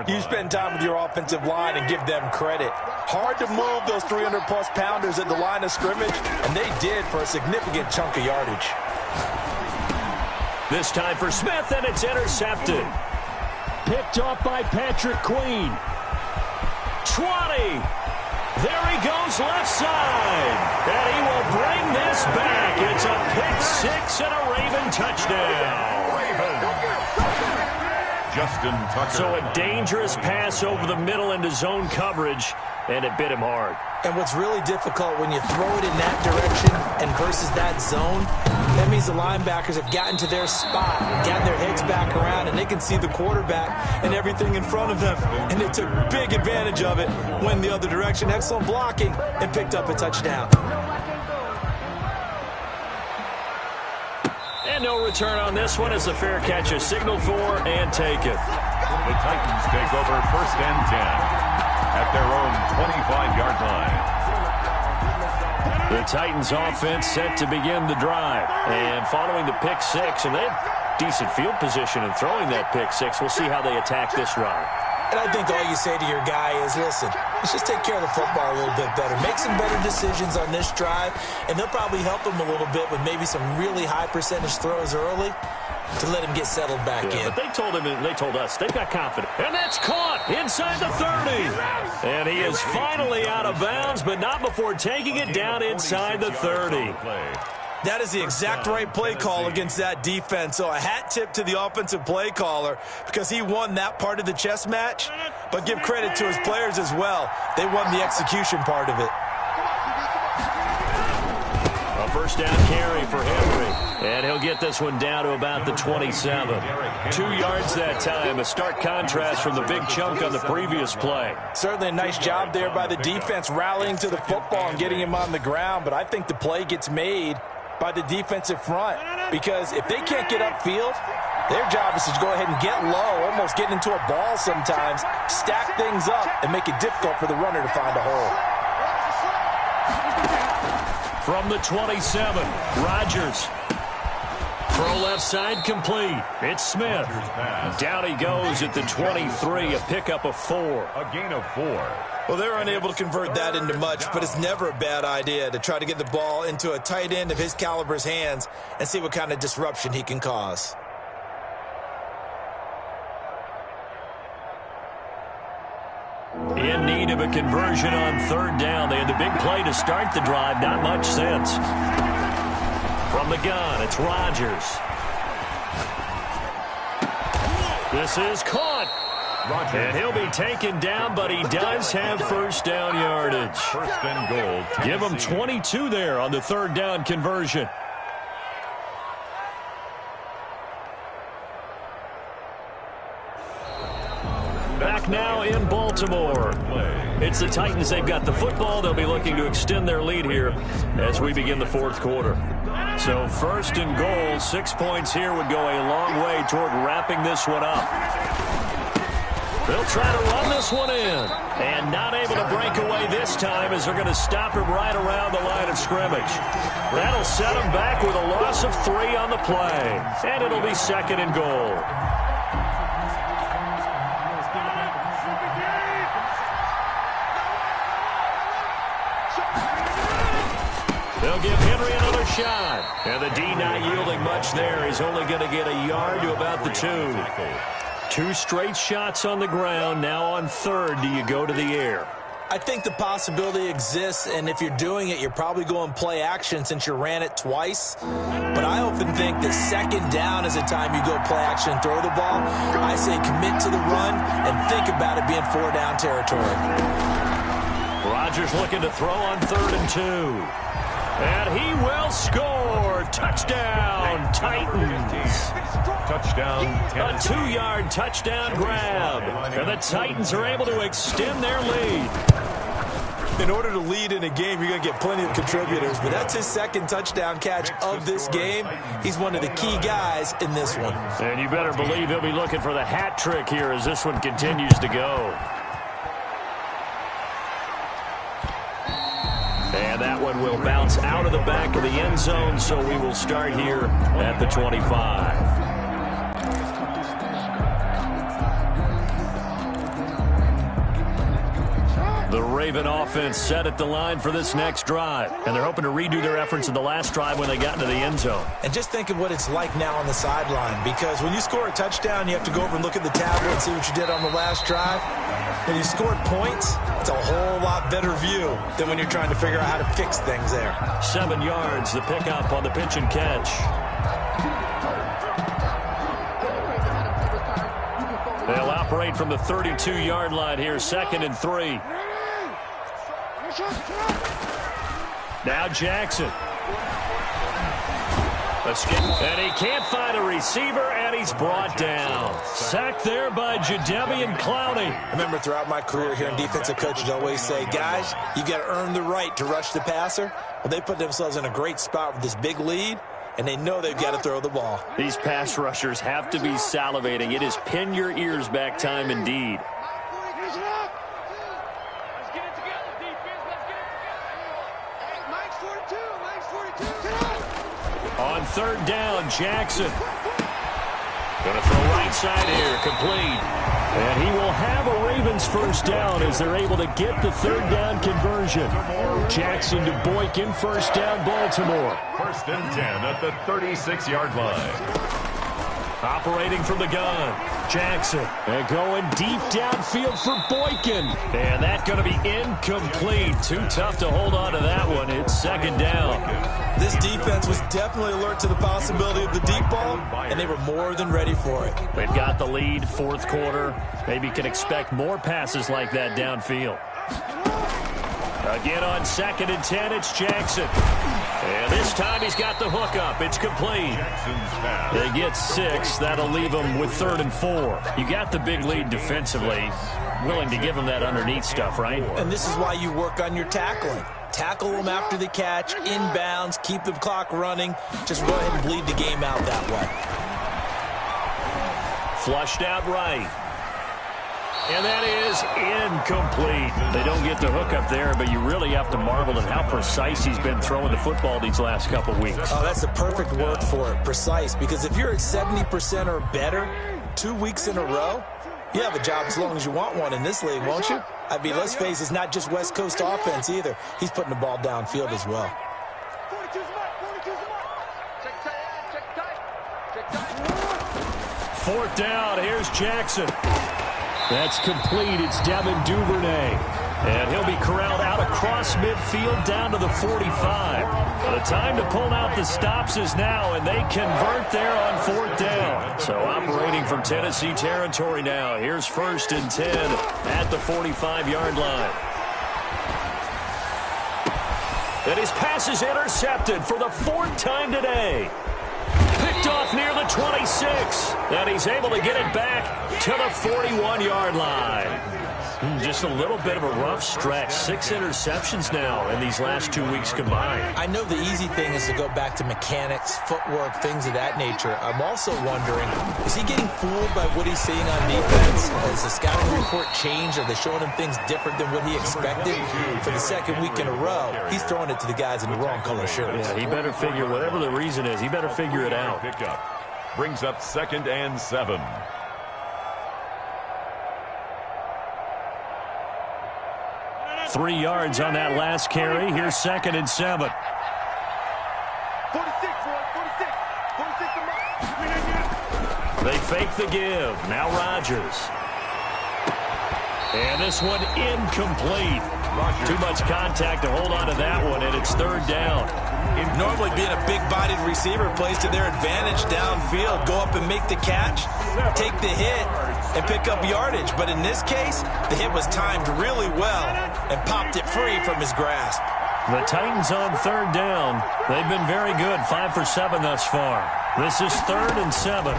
you spend time with your offensive line and give them credit. Hard to move those 300-plus pounders at the line of scrimmage, and they did for a significant chunk of yardage. This time for Smith, and it's intercepted. Picked off by Patrick Queen. 20. There he goes left side. And he will bring this back. It's a pick 6 and a Raven touchdown. Justin Tucker. So a dangerous pass over the middle into zone coverage, and it bit him hard. And what's really difficult when you throw it in that direction and versus that zone, that means the linebackers have gotten to their spot, gotten their heads back around, and they can see the quarterback and everything in front of them. And they took big advantage of it, went the other direction, excellent blocking, and picked up a touchdown. And no return on this one as the fair catch is signaled for and taken. The Titans take over 1st and 10 at their own 25-yard line. The Titans offense set to begin the drive. And following the pick 6, and they had decent field position in throwing that pick 6. We'll see how they attack this run. And I think all you say to your guy is, listen, let's just take care of the football a little bit better. Make some better decisions on this drive, and they'll probably help him a little bit with maybe some really high percentage throws early to let him get settled back in. But they told him, and they told us, they've got confidence. And that's caught inside the 30. And he is finally out of bounds, but not before taking it down inside the 30. That is the exact right play call against that defense. So a hat tip to the offensive play caller because he won that part of the chess match. But give credit to his players as well. They won the execution part of it. A first down carry for Henry. And he'll get this one down to about the 27. 2 yards that time. A stark contrast from the big chunk on the previous play. Certainly a nice job there by the defense rallying to the football and getting him on the ground. But I think the play gets made by the defensive front, because if they can't get upfield, their job is to go ahead and get low, almost get into a ball sometimes, stack things up, and make it difficult for the runner to find a hole. From the 27, Rodgers. Throw left side complete. It's Smith. Down he goes at the 23, a pickup of 4. A gain of 4. Well, they're unable to convert that into much, but it's never a bad idea to try to get the ball into a tight end of his caliber's hands and see what kind of disruption he can cause. In need of a conversion on 3rd down. They had the big play to start the drive. Not much sense. From the gun, it's Rodgers. This is caught. And he'll be taken down, but he does have first down yardage. 1st and goal. Give him 22 there on the 3rd down conversion. Back now in Baltimore. It's the Titans. They've got the football. They'll be looking to extend their lead here as we begin the 4th quarter. So 1st and goal, 6 points here would go a long way toward wrapping this one up. They'll try to run this one in. And not able to break away this time as they're going to stop him right around the line of scrimmage. That'll set him back with a loss of 3 on the play. And it'll be 2nd and goal. They'll give Henry another shot. And the D not yielding much there. He's only going to get a yard to about the 2. 2 straight shots on the ground. Now on 3rd, do you go to the air? I think the possibility exists, and if you're doing it, you're probably going play action since you ran it twice. But I often think that 2nd down is the time you go play action and throw the ball. I say commit to the run and think about it being 4-down territory. Rodgers looking to throw on 3rd and 2. And he will score. Touchdown, Titans. Touchdown, a 2-yard touchdown grab. And the Titans are able to extend their lead. In order to lead in a game, you're going to get plenty of contributors, but that's his 2nd touchdown catch of this game. He's one of the key guys in this one. And you better believe he'll be looking for the hat trick here as this one continues to go. It'll bounce out of the back of the end zone, so we will start here at the 25. The Raven offense set at the line for this next drive, and they're hoping to redo their efforts in the last drive when they got into the end zone. And just think of what it's like now on the sideline, because when you score a touchdown, you have to go over and look at the tablet and see what you did on the last drive. When you scored points, it's a whole lot better view than when you're trying to figure out how to fix things there. 7 yards, the pickup on the pitch and catch. They'll operate from the 32-yard line here, 2nd and 3. Now Jackson. And he can't find a receiver, and he's brought down. Sacked there by Jadeveon Clowney. Remember, throughout my career here in defensive coaches always say, guys, you got to earn the right to rush the passer. Well, they put themselves in a great spot with this big lead, and they know they've got to throw the ball. These pass rushers have to be salivating. It is pin your ears back time indeed. On 3rd down, Jackson. Going to throw right side here, complete. And he will have a Ravens first down as they're able to get the 3rd down conversion. Jackson to Boykin, first down, Baltimore. 1st and 10 at the 36-yard line. Operating from the gun, Jackson. And going deep downfield for Boykin. And that's going to be incomplete. Too tough to hold on to that one. It's 2nd down. This defense was definitely alert to the possibility of the deep ball, and they were more than ready for it. They've got the lead, 4th quarter. Maybe can expect more passes like that downfield. Again on 2nd and 10, it's Jackson. And this time he's got the hookup. It's complete. They get 6. That'll leave them with 3rd and 4. You got the big lead defensively. Willing to give them that underneath stuff, right? And this is why you work on your tackling. Tackle them after the catch, inbounds, keep the clock running. Just go ahead and bleed the game out that way. Flushed out right. And that is incomplete. They don't get the hook up there, but you really have to marvel at how precise he's been throwing the football these last couple weeks. Oh, that's the perfect word for it, precise. Because if you're at 70% or better 2 weeks in a row, you have a job as long as you want one in this league, won't you? I mean, let's face it, it's not just West Coast offense either. He's putting the ball downfield as well. 4th down, here's Jackson. That's complete. It's Devin Duvernay. And he'll be corralled out across midfield down to the 45. The time to pull out the stops is now, and they convert there on 4th down. So operating from Tennessee territory now. Here's 1st and 10 at the 45-yard line. And his pass is intercepted for the 4th time today. Picked off near the 26, and he's able to get it back to the 41-yard line. Just a little bit of a rough stretch. 6 interceptions now in these last 2 weeks combined. I know the easy thing is to go back to mechanics, footwork, things of that nature. I'm also wondering, is he getting fooled by what he's seeing on defense? Has the scouting report changed? Are they showing him things different than what he expected? For the 2nd week in a row, he's throwing it to the guys in the wrong color shirts. Yeah, he better figure, whatever the reason is, he better figure it out. Pickup brings up 2nd and 7. 3 yards on that last carry. Here's 2nd and 7. 46, boy, 46. They fake the give. Now Rodgers. And this one incomplete. Too much contact to hold on to that one, and it's 3rd down. Normally being a big-bodied receiver plays to their advantage downfield. Go up and make the catch, take the hit, and pick up yardage. But in this case, the hit was timed really well and popped it free from his grasp. The Titans on 3rd down. They've been very good, 5 for 7 thus far. This is 3rd and 7.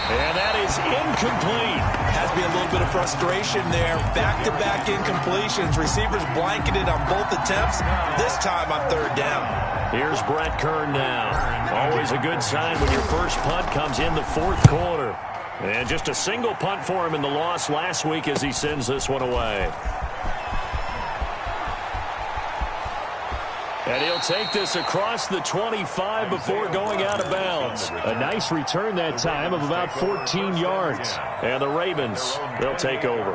And that is incomplete. Has to be a little bit of frustration there. Back-to-back incompletions. Receivers blanketed on both attempts. This time on 3rd down. Here's Brett Kern now. Always a good sign when your first punt comes in the 4th quarter. And just a single punt for him in the loss last week as he sends this one away. And he'll take this across the 25 before going out of bounds. A nice return that time of about 14 yards. And the Ravens, they'll take over.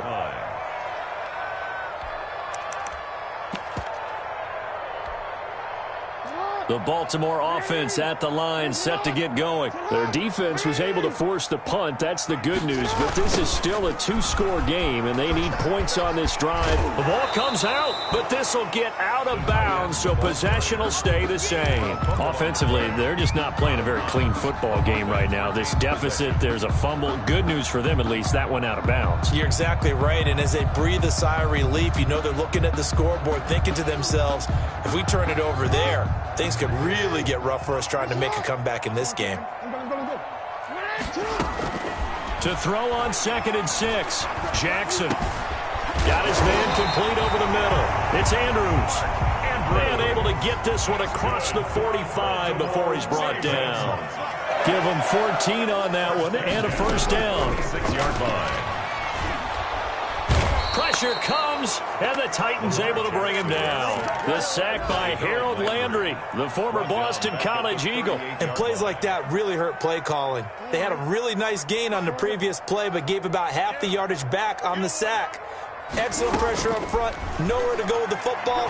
The Baltimore offense at the line, set to get going. Their defense was able to force the punt. That's the good news. But this is still a two-score game, and they need points on this drive. The ball comes out, but this will get out of bounds, so possession will stay the same. Offensively, they're just not playing a very clean football game right now. This deficit, there's a fumble. Good news for them, at least. That went out of bounds. You're exactly right, and as they breathe a sigh of relief, you know they're looking at the scoreboard, thinking to themselves, if we turn it over there, things could really get rough for us trying to make a comeback in this game. To throw on 2nd and 6. Jackson got his man complete over the middle. It's Andrews. And able to get this one across the 45 before he's brought down. Give him 14 on that one and a first down. 6-yard line. Pressure comes, and the Titans able to bring him down. The sack by Harold Landry, the former Boston College Eagle. And plays like that really hurt play calling. They had a really nice gain on the previous play, but gave about half the yardage back on the sack. Excellent pressure up front, nowhere to go with the football.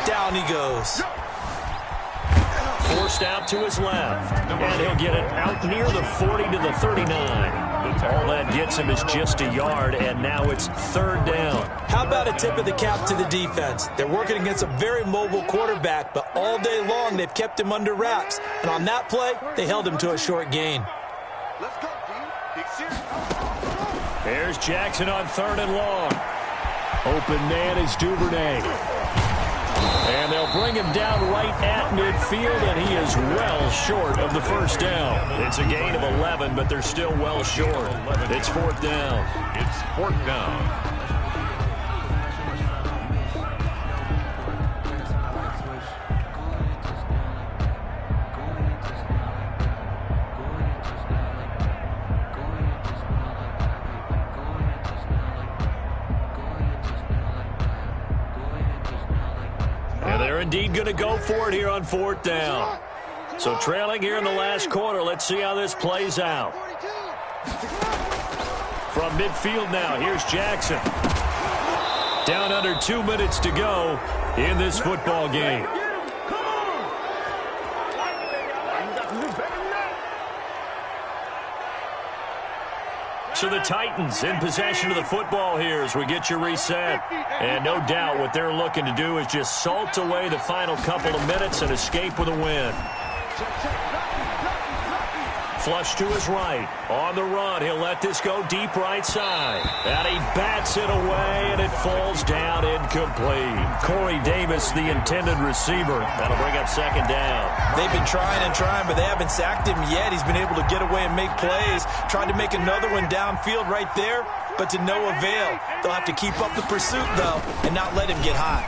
Down he goes. Forced out to his left, and he'll get it out near the 40 to the 39. All that gets him is just a yard, and now it's 3rd down. How about a tip of the cap to the defense? They're working against a very mobile quarterback, but all day long they've kept him under wraps. And on that play, they held him to a short gain. Let's go, D. There's Jackson on 3rd and long. Open man is Duvernay. And they'll bring him down right at midfield, and he is well short of the first down. It's a gain of 11, but they're still well short. It's 4th down. It's 4th down. Indeed going to go for it here on 4th down. So trailing here in the last quarter. Let's see how this plays out. From midfield now, here's Jackson. Down under 2 minutes to go in this football game. So the Titans in possession of the football here as we get you reset. And no doubt what they're looking to do is just salt away the final couple of minutes and escape with a win. Flush to his right. On the run, he'll let this go deep right side. And he bats it away, and it falls down incomplete. Corey Davis, the intended receiver. That'll bring up 2nd down. They've been trying and trying, but they haven't sacked him yet. He's been able to get away and make plays. Tried to make another one downfield right there, but to no avail. They'll have to keep up the pursuit, though, and not let him get hot.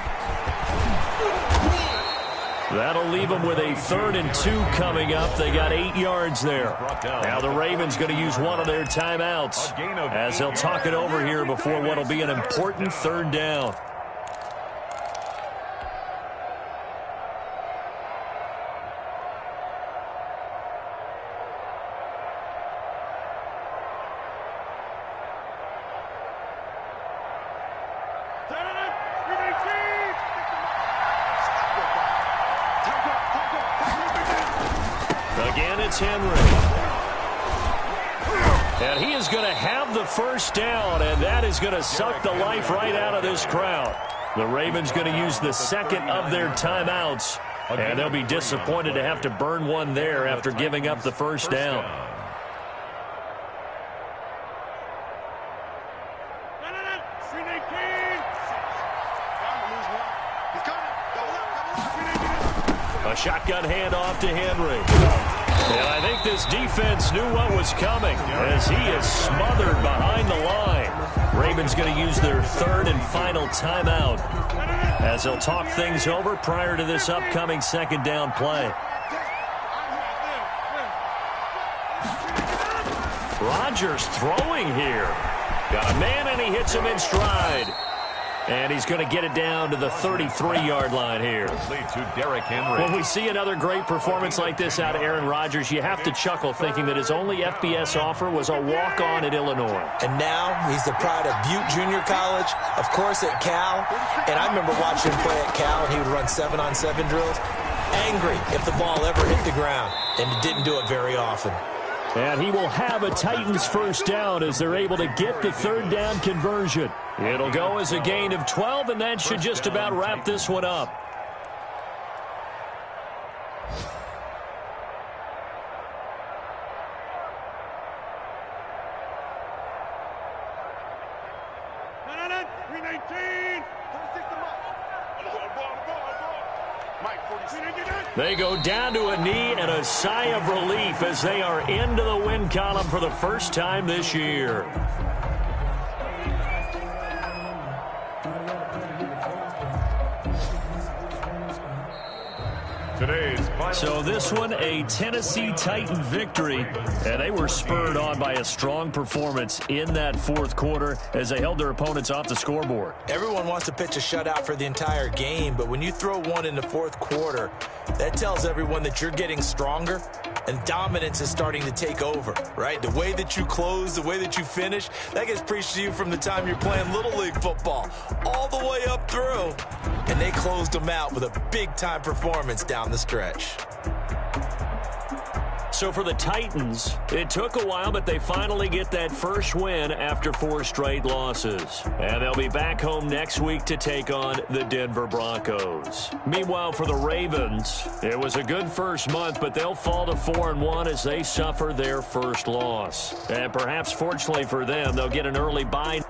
That'll leave them with a 3rd and 2 coming up. They got 8 yards there. Now the Ravens going to use one of their timeouts as they'll talk it over here before what will be an important 3rd down. Again, it's Henry. And he is going to have the first down, and that is going to suck the life right out of this crowd. The Ravens going to use the 2nd of their timeouts, and they'll be disappointed to have to burn one there after giving up the first down. A shotgun handoff to Henry. And I think this defense knew what was coming as he is smothered behind the line. Ravens going to use their 3rd and final timeout as they'll talk things over prior to this upcoming 2nd down play. Rodgers throwing here. Got a man, and he hits him in stride. And he's going to get it down to the 33-yard line here. When we see another great performance like this out of Aaron Rodgers, you have to chuckle thinking that his only FBS offer was a walk-on at Illinois. And now he's the pride of Butte Junior College, of course at Cal. And I remember watching him play at Cal, and he would run 7-on-7 drills. Angry if the ball ever hit the ground, and he didn't do it very often. And he will have a Titans first down as they're able to get the third down conversion. It'll go as a gain of 12, and that should just about wrap this one up. They go down to a knee and a sigh of relief as they are into the win column for the first time this year. So this one, a Tennessee Titan victory, and they were spurred on by a strong performance in that fourth quarter as they held their opponents off the scoreboard. Everyone wants to pitch a shutout for the entire game, but when you throw one in the fourth quarter, that tells everyone that you're getting stronger and dominance is starting to take over, right? The way that you close, the way that you finish, that gets preached to you from the time you're playing Little League football all the way up through. And they closed them out with a big-time performance down the stretch. So for the Titans, it took a while, but they finally get that first win after 4 straight losses. And they'll be back home next week to take on the Denver Broncos. Meanwhile, for the Ravens, it was a good first month, but they'll fall to 4-1 as they suffer their first loss. And perhaps fortunately for them, they'll get an early bye.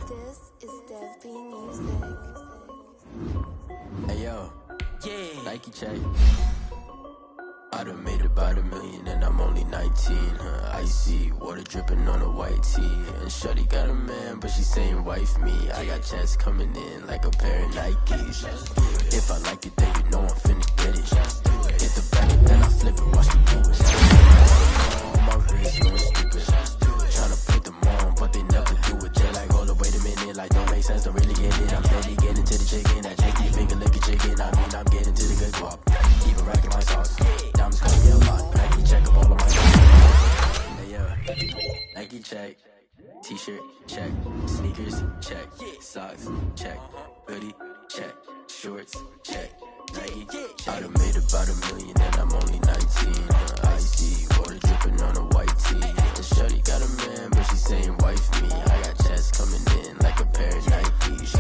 This is Dev B Music. Hey yo, yeah, Nike check. I done made about $1 million and I'm only 19. Icy water dripping on a white tee. And shorty got a man, but she saying wife me. I got checks coming in like a pair of Nikes. If I like it, then you know I'm finna get it. Hit the back and then I flip it, watch me do it. On my wrist, going stupid. Tryna put them on, but they never do it. They're like, hold up, wait a minute, like don't make sense, don't really get it. I'm steady getting to the chicken, that chicken finger licking chicken. I mean, I'm getting to the good guap. Keep a rack in my socks. Diamonds cost me a lot. Nike check up all of my socks. Hey yo, Nike check. T-shirt check. Sneakers check. Socks check. Hoodie check. Shorts check. Nike I done made about $1 million and I'm only 19. Icy water dripping on a white tee. And shorty got a man, but she saying wife me. I got checks coming in like a pair of Nikes.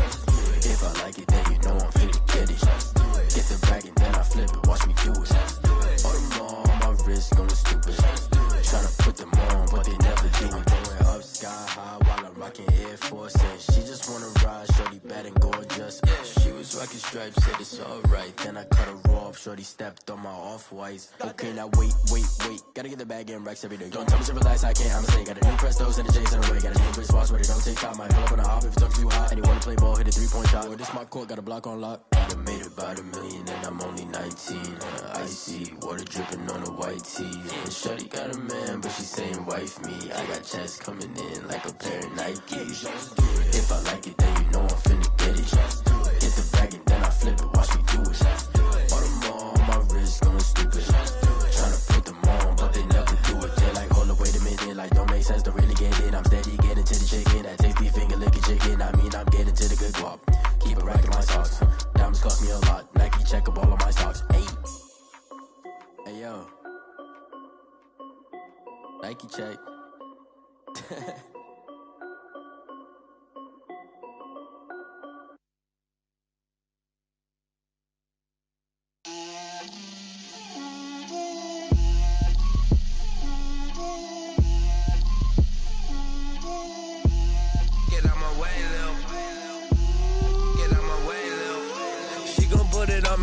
If I like it, then you know I'm finna get it. Get the bag and then I flip it, watch me do it. All them on my wrist going stupid. Tryna put them on, but they never do it. Going up sky high while I'm rocking Air Force. And she just wanna ride, shorty bad and gorgeous. She was rocking stripes, said it's alright. Then I cut her off, shorty stepped on my off-whites. Okay, now wait. Gotta get the bag and racks every day. Don't tell me to relax, I can't, I'ma say. Got a new Prestos and the J's in the way. Got a new British watch, but it don't take time. Might pull up on a hop if it talks too hot. And you wanna play ball, hit a 3-point shot. Or this my court, got a block on lock. I done made about $1 million and I'm only 19. Icy water dripping on a white tee. And shorty got a man, but she saying wife me. I got checks coming in like a pair of Nikes. If I like it, then you know I'm finna get it. Hit the bag and then I flip it, watch me do it. All them on my wrist going stupid. Tryna put them on, but they never do it. They're like, hold up, wait a minute, like don't make sense, don't really get it. I'm steady getting to the chicken, that tasty finger licking chicken. I mean, I'm getting to the good guap. Keep a rack in my socks. Diamonds cost me a lot. Nike check up all of my socks. Hey yo, Nike check.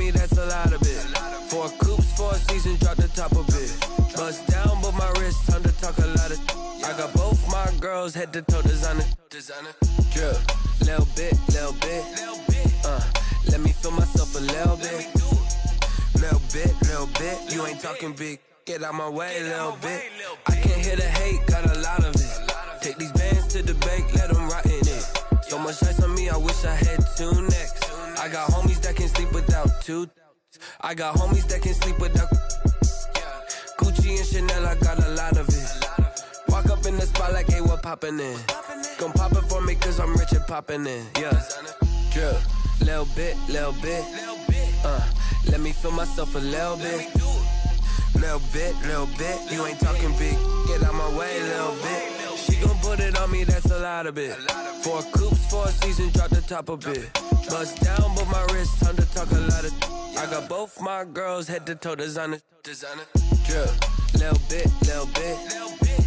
That's a lot of it. 4 coops, 4 seasons, drop the top of it. Bust down, but my wrist, time to talk a lot of. I got both my girls head to toe designer. Drip, little bit. Let me feel myself a little bit. little bit. You ain't talking big. Get out my way, little bit. I can't hear the hate, got a lot of it. Take these bands to the bank, let them rot in it. So much ice on me, I wish I had 2 necks. I got homies that can sleep without 2. I got homies that can sleep without Gucci and Chanel, I got a lot of it. Walk up in the spot like, hey, what poppin' in? Gon' pop it for me cause I'm rich and poppin' in. Yeah, drip, little bit. Let me feel myself a little bit. Little bit. You ain't talking big. Get out my way, little bit. She gon' put it on me, that's a lot of it. 4 coops, 4 seasons, drop the top a bit. Bust down, but my wrist, time to talk a lot of. I got both my girls head to toe designer. Drip, little bit.